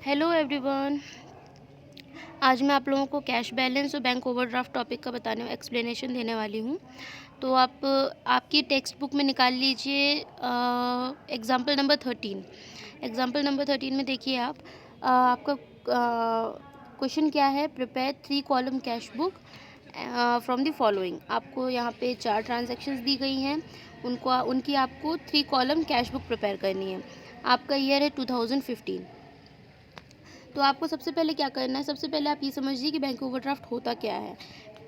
Hello everyone. आज मैं आप लोगों को कैश बैलेंस और बैंक ओवरड्राफ्ट टॉपिक का एक्सप्लेनेशन देने वाली हूँ। तो आप आपकी टेक्स्ट बुक में निकाल लीजिए एग्जाम्पल नंबर 13। एग्जाम्पल नंबर 13 में देखिए आप आपका क्वेश्चन क्या है, prepare 3 column cash book from the following. आपको यहाँ पे 4 ट्रांजेक्शन्स दी गई हैं, उनकी आपको 3 कॉलम कैश बुक प्रिपेयर करनी है। आपका ईयर है 2015। तो आपको सबसे पहले क्या करना है, सबसे पहले आप ये समझिए कि बैंक ओवरड्राफ्ट होता क्या है।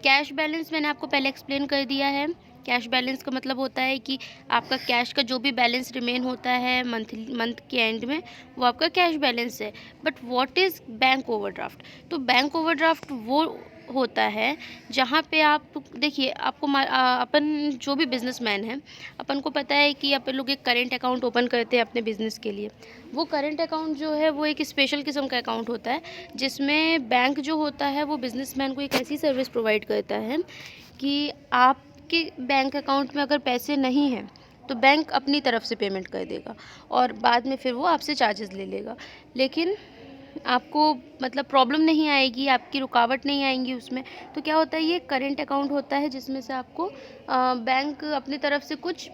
कैश बैलेंस मैंने आपको पहले एक्सप्लेन कर दिया है। कैश बैलेंस का मतलब होता है कि आपका कैश का जो भी बैलेंस रिमेन होता है मंथ के एंड में, वो आपका कैश बैलेंस है। But what is bank overdraft? तो बैंक ओवरड्राफ्ट वो होता है जहाँ पे आप देखिए, आपको अपन जो भी बिजनेसमैन है, अपन को पता है कि अपन लोग एक करेंट अकाउंट ओपन करते हैं अपने बिजनेस के लिए। वो करेंट अकाउंट जो है वो एक स्पेशल किस्म का अकाउंट होता है, जिसमें बैंक जो होता है वो बिजनेसमैन को एक ऐसी सर्विस प्रोवाइड करता है कि आपके बैंक अकाउंट में अगर पैसे नहीं हैं तो बैंक अपनी तरफ से पेमेंट कर देगा और बाद में फिर वो आपसे चार्जेस ले लेगा। लेकिन आपको मतलब प्रॉब्लम नहीं आएगी, आपकी रुकावट नहीं आएंगी उसमें। तो क्या होता है, ये करेंट अकाउंट होता है जिसमें से आपको बैंक अपनी तरफ से कुछ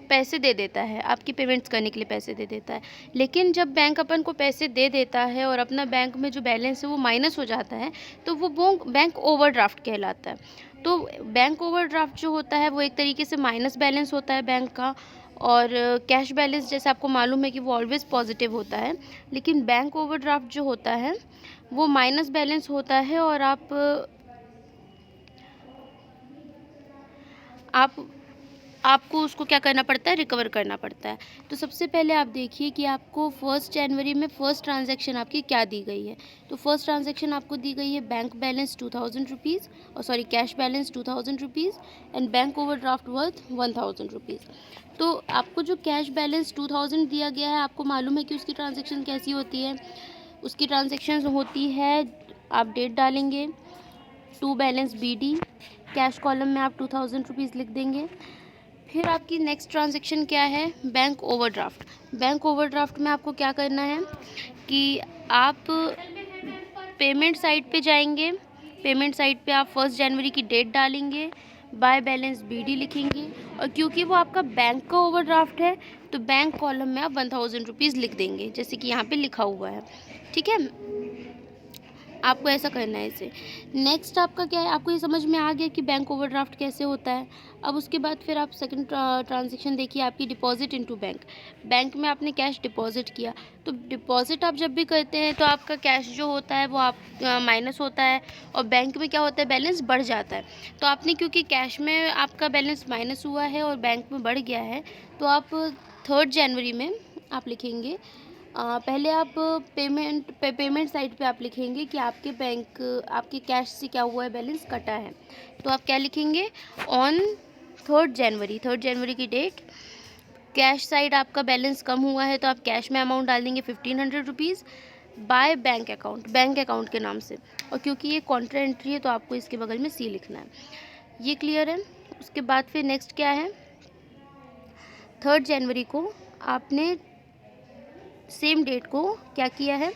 पैसे दे देता है, आपकी पेमेंट्स करने के लिए पैसे दे देता है। लेकिन जब बैंक अपन को पैसे दे देता है और अपना बैंक में जो बैलेंस है वो माइनस हो जाता है, तो वो बैंक ओवरड्राफ्ट कहलाता है। तो बैंक ओवरड्राफ्ट जो होता है वो एक तरीके से माइनस बैलेंस होता है बैंक का। और कैश बैलेंस जैसे आपको मालूम है कि वो ऑलवेज़ पॉजिटिव होता है, लेकिन बैंक ओवरड्राफ्ट जो होता है वो माइनस बैलेंस होता है। और आप आपको उसको क्या करना पड़ता है, रिकवर करना पड़ता है। तो सबसे पहले आप देखिए कि आपको 1 जनवरी में फर्स्ट ट्रांजैक्शन आपकी क्या दी गई है। तो फर्स्ट ट्रांजैक्शन आपको दी गई है बैंक बैलेंस 2000 रुपीज़, और sorry cash balance 2000 rupees and bank overdraft worth 1000 rupees. तो आपको जो कैश बैलेंस 2000 दिया गया है, आपको मालूम है कि उसकी ट्रांजेक्शन कैसी होती है। उसकी ट्रांजेक्शन होती है, आप डेट डालेंगे, to balance BD, cash column में आप 2000 रुपीज़ लिख देंगे। फिर आपकी नेक्स्ट ट्रांजैक्शन क्या है, बैंक ओवरड्राफ्ट। बैंक ओवरड्राफ्ट में आपको क्या करना है कि आप पेमेंट साइट पे जाएंगे, पेमेंट साइट पे आप 1 जनवरी की डेट डालेंगे, बाय बैलेंस BD लिखेंगे, और क्योंकि वो आपका बैंक का ओवरड्राफ्ट है तो बैंक कॉलम में आप 1000 रुपीज़ लिख देंगे, जैसे कि यहाँ पे लिखा हुआ है। ठीक है, आपको ऐसा करना है इसे। नेक्स्ट आपका क्या है, आपको ये समझ में आ गया कि बैंक ओवरड्राफ्ट कैसे होता है। अब उसके बाद फिर आप सेकंड ट्रांजैक्शन देखिए, आपकी डिपॉजिट इनटू बैंक। बैंक में आपने कैश डिपॉजिट किया। तो डिपॉजिट आप जब भी करते हैं तो आपका कैश जो होता है वो आप माइनस होता है, और बैंक में क्या होता है, बैलेंस बढ़ जाता है। तो आपने क्योंकि कैश में आपका बैलेंस माइनस हुआ है और बैंक में बढ़ गया है, तो आप 3 जनवरी में आप लिखेंगे, पहले आप पेमेंट साइट पे आप लिखेंगे कि आपके कैश से क्या हुआ है, बैलेंस कटा है। तो आप क्या लिखेंगे, ऑन 3 जनवरी की डेट कैश साइड आपका बैलेंस कम हुआ है, तो आप कैश में अमाउंट डाल देंगे 1500 रुपीज़ बाय बैंक अकाउंट के नाम से। और क्योंकि ये कॉन्ट्रा एंट्री है तो आपको इसके बगल में C लिखना है। ये क्लियर है। उसके बाद फिर नेक्स्ट क्या है, 3 जनवरी को आपने सेम डेट को क्या किया है,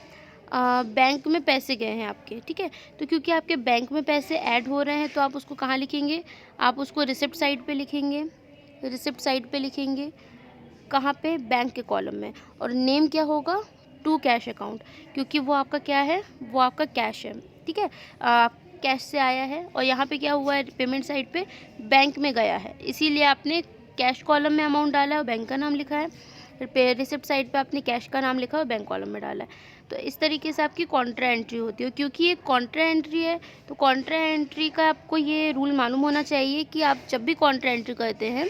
बैंक में पैसे गए हैं आपके। ठीक है, तो क्योंकि आपके बैंक में पैसे ऐड हो रहे हैं तो आप उसको कहाँ लिखेंगे, आप उसको रिसिप्ट साइड पे लिखेंगे। रिसिप्ट साइड पे लिखेंगे कहाँ पे, बैंक के कॉलम में। और नेम क्या होगा, टू कैश अकाउंट, क्योंकि वो आपका क्या है, वो आपका कैश है। ठीक है, कैश से आया है और यहाँ पे क्या हुआ है, पेमेंट साइड पे बैंक में गया है, इसीलिए आपने कैश कॉलम में अमाउंट डाला है और बैंक का नाम लिखा है। फिर रिसिप्ट साइड पे आपने कैश का नाम लिखा और बैंक कॉलम में डाला है। तो इस तरीके से आपकी कॉन्ट्रा एंट्री होती है। क्योंकि ये कॉन्ट्रा एंट्री है तो कॉन्ट्रा एंट्री का आपको ये रूल मालूम होना चाहिए कि आप जब भी कॉन्ट्रा एंट्री करते हैं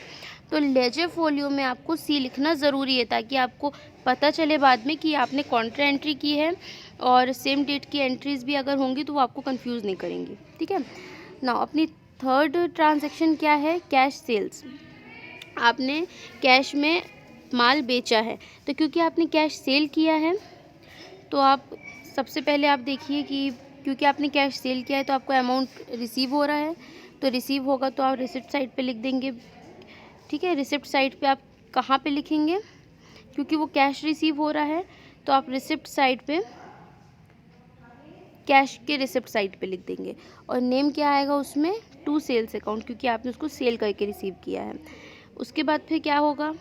तो लेजर फोलियो में आपको C लिखना ज़रूरी है, ताकि आपको पता चले बाद में कि आपने कॉन्ट्रा एंट्री की है। और सेम डेट की एंट्रीज़ भी अगर होंगी तो वो आपको कंफ्यूज नहीं करेंगी। ठीक है ना। अपनी थर्ड ट्रांजैक्शन क्या है, कैश सेल्स। आपने कैश में माल बेचा है, तो क्योंकि आपने कैश सेल किया है तो आप सबसे पहले आप देखिए कि क्योंकि आपने कैश सेल किया है तो आपको अमाउंट रिसीव हो रहा है। तो रिसीव होगा तो आप रिसिप्ट साइड पे लिख देंगे। ठीक है, रिसिप्ट साइड पे आप कहाँ पे लिखेंगे, क्योंकि वो कैश रिसीव हो रहा है तो आप रिसिप्ट साइड पे कैश के रिसिप्ट साइड पे लिख देंगे। और नेम क्या आएगा उसमें, टू सेल्स अकाउंट, क्योंकि आपने उसको सेल करके रिसीव किया है। उसके बाद फिर क्या होगा,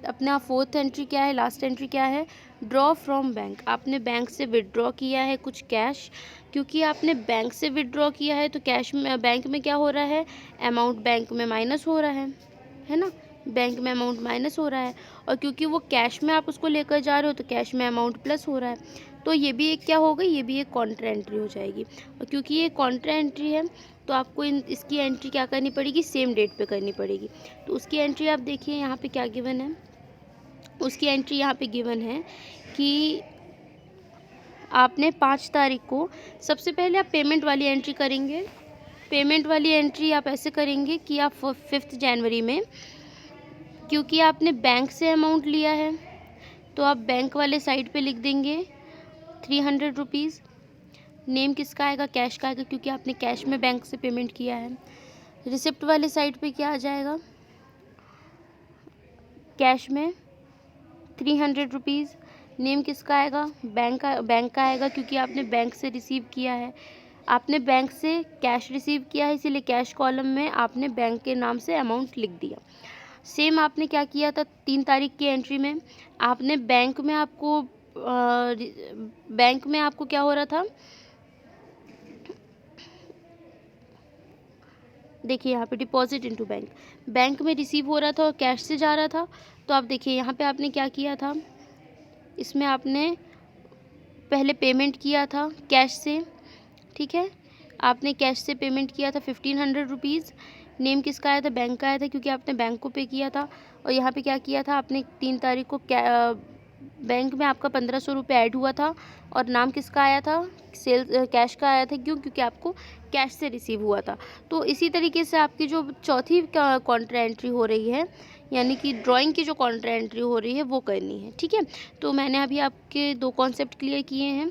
अपना फोर्थ एंट्री क्या है, लास्ट एंट्री क्या है, ड्रॉ फ्रॉम बैंक। आपने बैंक से विड्रॉ किया है कुछ कैश, क्योंकि आपने बैंक से विड्रॉ किया है तो कैश में बैंक में क्या हो रहा है, अमाउंट बैंक में माइनस हो रहा है ना, बैंक में अमाउंट माइनस हो रहा है। और क्योंकि वो कैश में आप उसको लेकर जा रहे हो तो कैश में अमाउंट प्लस हो रहा है, तो ये भी एक क्या हो गई, ये भी एक कॉन्ट्रा एंट्री हो जाएगी। और क्योंकि ये कॉन्ट्रा एंट्री है तो आपको इसकी एंट्री क्या करनी पड़ेगी, सेम डेट पे करनी पड़ेगी। तो उसकी एंट्री आप देखिए यहाँ पे क्या गिवन है, उसकी एंट्री यहाँ पे गिवन है कि आपने 5 तारीख को, सबसे पहले आप पेमेंट वाली एंट्री करेंगे। पेमेंट वाली एंट्री आप ऐसे करेंगे कि आप 5 जनवरी में, क्योंकि आपने बैंक से अमाउंट लिया है तो आप बैंक वाले साइड पे लिख देंगे 300 रुपीज़। नेम किसका आएगा, कैश का आएगा, क्योंकि आपने कैश में बैंक से पेमेंट किया है। रिसिप्ट वाले साइड पे क्या आ जाएगा, कैश में 300 रुपीज़। नेम किसका आएगा, बैंक का आएगा, क्योंकि आपने बैंक से रिसीव किया है। आपने बैंक से कैश रिसीव किया है, इसीलिए कैश कॉलम में आपने बैंक के नाम से अमाउंट लिख दिया। सेम आपने क्या किया था 3 तारीख की एंट्री में, आपने बैंक में आपको क्या हो रहा था, देखिए यहाँ पे डिपॉजिट इनटू बैंक, बैंक में रिसीव हो रहा था और कैश से जा रहा था। तो आप देखिए यहाँ पे आपने क्या किया था, इसमें आपने पहले पेमेंट किया था कैश से, ठीक है, आपने कैश से पेमेंट किया था 1500 रुपीज़। नेम किसका आया था, बैंक का आया था, क्योंकि आपने बैंक को पे किया था। और यहाँ पे क्या किया था आपने, 3 तारीख को बैंक में आपका 1500 रुपये ऐड हुआ था और नाम किसका आया था, कैश का आया था, क्योंकि आपको कैश से रिसीव हुआ था। तो इसी तरीके से आपकी जो चौथी कॉन्ट्रा एंट्री हो रही है, यानी कि ड्राइंग की जो कॉन्ट्रा एंट्री हो रही है वो करनी है, ठीक है। तो मैंने अभी आपके 2 कॉन्सेप्ट क्लियर किए हैं।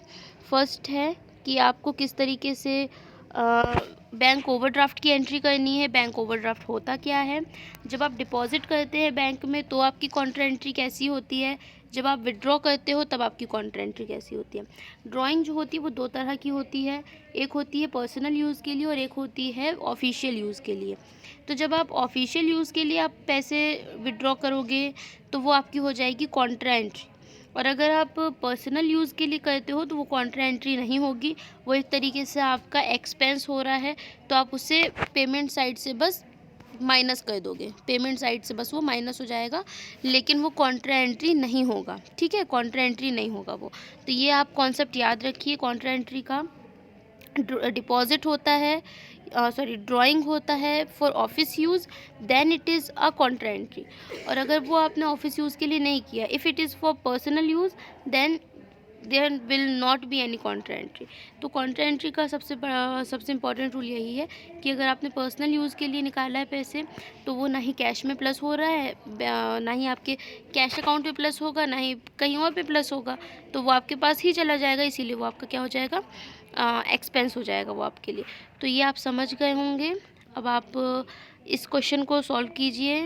फर्स्ट है कि आपको किस तरीके से बैंक ओवरड्राफ्ट की एंट्री करनी है, बैंक ओवरड्राफ्ट होता क्या है, जब आप डिपॉजिट करते हैं बैंक में तो आपकी कॉन्ट्रा एंट्री कैसी होती है, जब आप विड्रॉ करते हो तब आपकी कॉन्ट्रा एंट्री कैसी होती है। ड्राइंग जो होती है वो 2 तरह की होती है, एक होती है पर्सनल यूज़ के लिए और एक होती है ऑफिशियल यूज़ के लिए। तो जब आप ऑफिशियल यूज़ के लिए आप पैसे विड्रॉ करोगे तो वो आपकी हो जाएगी कॉन्ट्रा एंट्री, और अगर आप पर्सनल यूज़ के लिए करते हो तो वो कॉन्ट्रा एंट्री नहीं होगी, वो एक तरीके से आपका एक्सपेंस हो रहा है तो आप उसे पेमेंट साइड से बस माइनस कर दोगे, पेमेंट साइड से बस वो माइनस हो जाएगा, लेकिन वो कॉन्ट्रा एंट्री नहीं होगा, ठीक है, कॉन्ट्रा एंट्री नहीं होगा वो। तो ये आप कॉन्सेप्ट याद रखिए कॉन्ट्रा एंट्री का। डिपॉजिट होता है, ड्राइंग होता है for office use, then it is a contra entry. और अगर वो आपने ऑफिस यूज़ के लिए नहीं किया, if it is for personal use, then there will not be any contra entry. तो कॉन्ट्रा एंट्री का सबसे इम्पॉर्टेंट रूल यही है कि अगर आपने पर्सनल यूज़ के लिए निकाला है पैसे तो वो ना ही कैश में प्लस हो रहा है, ना ही आपके कैश अकाउंट पे प्लस होगा, ना ही कहीं और पे प्लस होगा, तो वो आपके पास ही चला जाएगा, इसीलिए वो आपका क्या हो जाएगा, एक्सपेंस हो जाएगा वो आपके लिए। तो ये आप समझ गए होंगे। अब आप इस क्वेश्चन को सॉल्व कीजिए।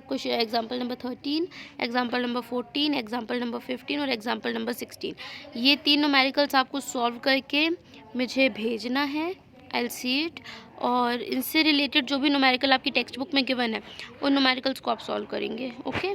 Question example number 13, example number 14, example number 15 और एग्जाम्पल नंबर 16। ये 3 न्यूमेरिकल्स आपको सॉल्व करके मुझे भेजना है, आई विल सी इट। और इनसे रिलेटेड जो भी न्यूमेरिकल आपकी टेक्स्ट बुक में गिवन है उन न्यूमेरिकल्स को आप सॉल्व करेंगे, ओके।